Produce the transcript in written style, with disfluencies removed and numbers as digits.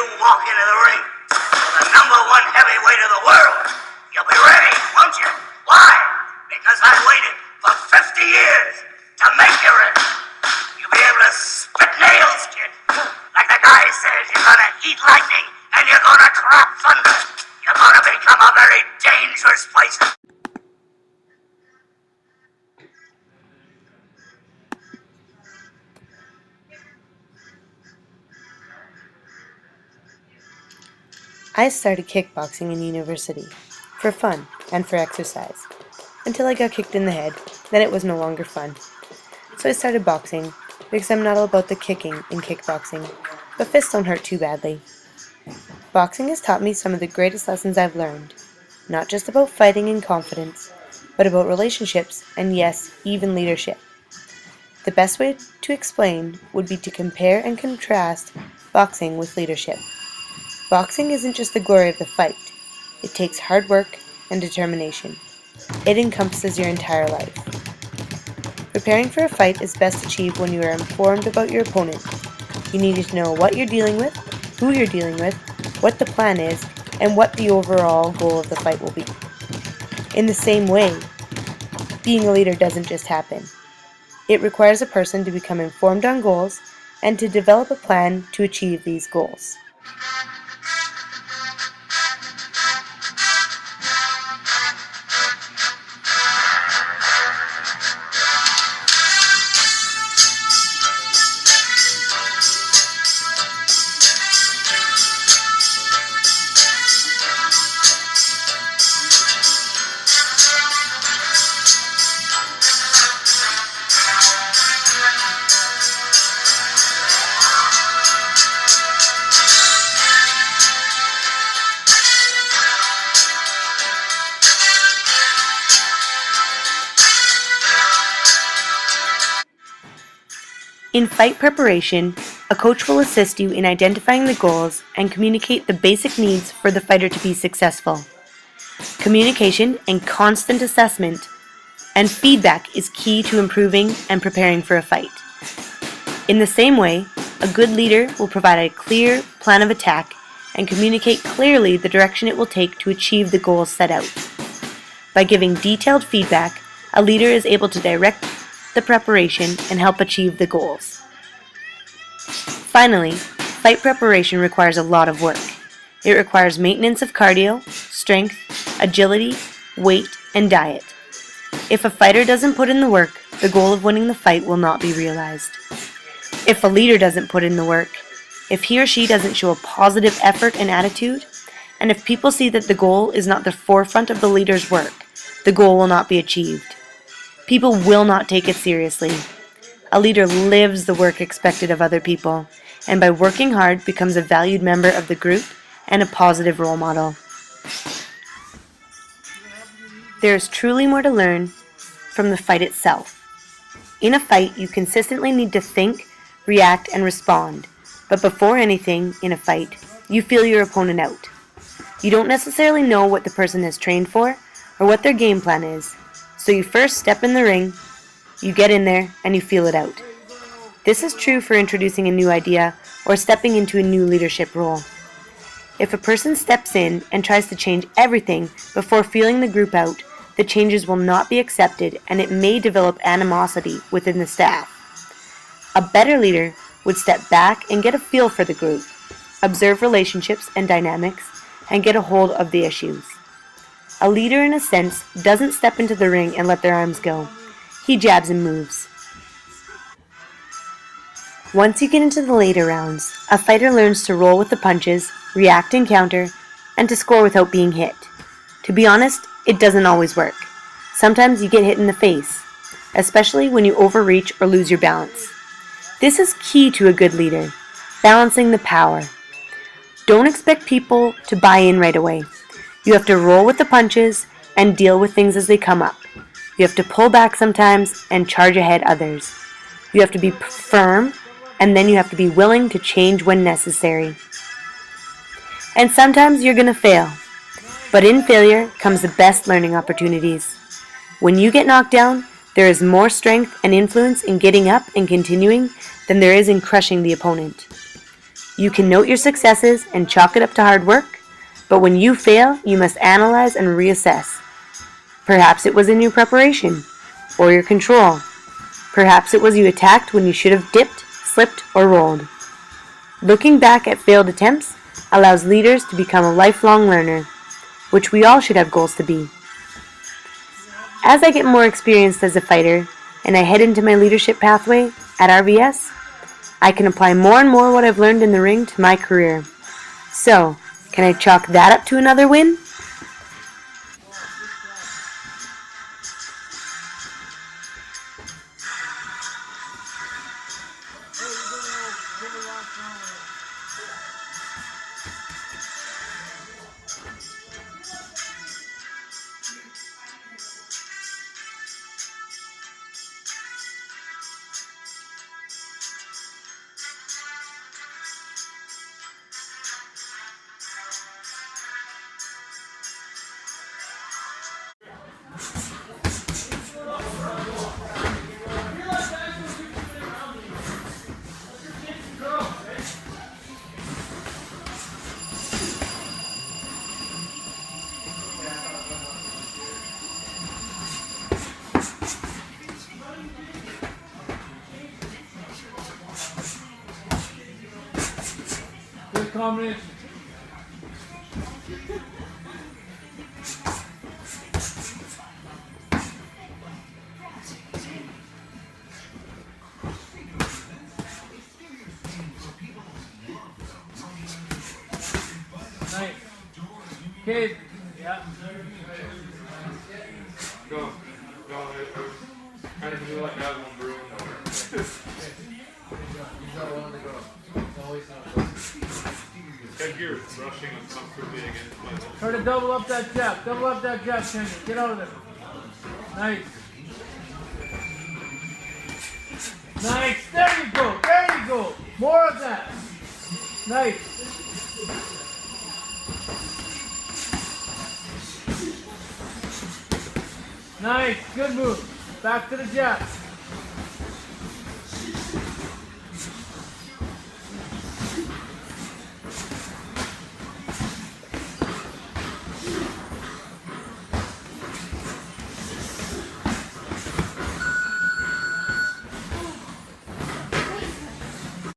you walk into the ring with the #1 heavyweight of the world, you'll be ready, won't you? Why? Because I waited for 50 years to make you ready. You'll be able to spit nails, kid. Like the guy says, you're gonna eat lightning and you're gonna crap thunder. You're gonna become a very dangerous person. I started kickboxing in university, for fun and for exercise, until I got kicked in the head, then it was no longer fun. So I started boxing, because I'm not all about the kicking in kickboxing, but fists don't hurt too badly. Boxing has taught me some of the greatest lessons I've learned, not just about fighting and confidence, but about relationships and yes, even leadership. The best way to explain would be to compare and contrast boxing with leadership. Boxing isn't just the glory of the fight. It takes hard work and determination. It encompasses your entire life. Preparing for a fight is best achieved when you are informed about your opponent. You need to know what you're dealing with, who you're dealing with, what the plan is, and what the overall goal of the fight will be. In the same way, being a leader doesn't just happen. It requires a person to become informed on goals and to develop a plan to achieve these goals. In fight preparation, a coach will assist you in identifying the goals and communicate the basic needs for the fighter to be successful. Communication and constant assessment and feedback is key to improving and preparing for a fight. In the same way, a good leader will provide a clear plan of attack and communicate clearly the direction it will take to achieve the goals set out. By giving detailed feedback, a leader is able to direct the preparation and help achieve the goals. Finally, fight preparation requires a lot of work. It requires maintenance of cardio, strength, agility, weight, and diet. If a fighter doesn't put in the work, the goal of winning the fight will not be realized. If a leader doesn't put in the work, if he or she doesn't show a positive effort and attitude, and if people see that the goal is not the forefront of the leader's work, the goal will not be achieved. People will not take it seriously. A leader lives the work expected of other people, and by working hard becomes a valued member of the group and a positive role model. There is truly more to learn from the fight itself. In a fight, you consistently need to think, react, and respond. But before anything in a fight, you feel your opponent out. You don't necessarily know what the person has trained for or what their game plan is. So you first step in the ring, you get in there, and you feel it out. This is true for introducing a new idea or stepping into a new leadership role. If a person steps in and tries to change everything before feeling the group out, the changes will not be accepted and it may develop animosity within the staff. A better leader would step back and get a feel for the group, observe relationships and dynamics, and get a hold of the issues. A leader, in a sense, doesn't step into the ring and let their arms go. He jabs and moves. Once you get into the later rounds, a fighter learns to roll with the punches, react and counter, and to score without being hit. To be honest, it doesn't always work. Sometimes you get hit in the face, especially when you overreach or lose your balance. This is key to a good leader, balancing the power. Don't expect people to buy in right away. You have to roll with the punches and deal with things as they come up. You have to pull back sometimes and charge ahead others. You have to be firm, and then you have to be willing to change when necessary. And sometimes you're going to fail. But in failure comes the best learning opportunities. When you get knocked down, there is more strength and influence in getting up and continuing than there is in crushing the opponent. You can note your successes and chalk it up to hard work, but when you fail, you must analyze and reassess. Perhaps it was in your preparation, or your control. Perhaps it was you attacked when you should have dipped, slipped, or rolled. Looking back at failed attempts allows leaders to become a lifelong learner, which we all should have goals to be. As I get more experienced as a fighter, and I head into my leadership pathway at RVS, I can apply more and more what I've learned in the ring to my career. So, can I chalk that up to another win? Good combination. Nice. Okay. Yeah. Go. Kind of feel like I have one brewing. Headgear is brushing uncomfortably against my lip. Try to double up that jab. Double up that jab, Kenny. Get out of there. Nice. Nice. There you go. There you go. More of that. Nice. Nice. Good move. Back to the jab.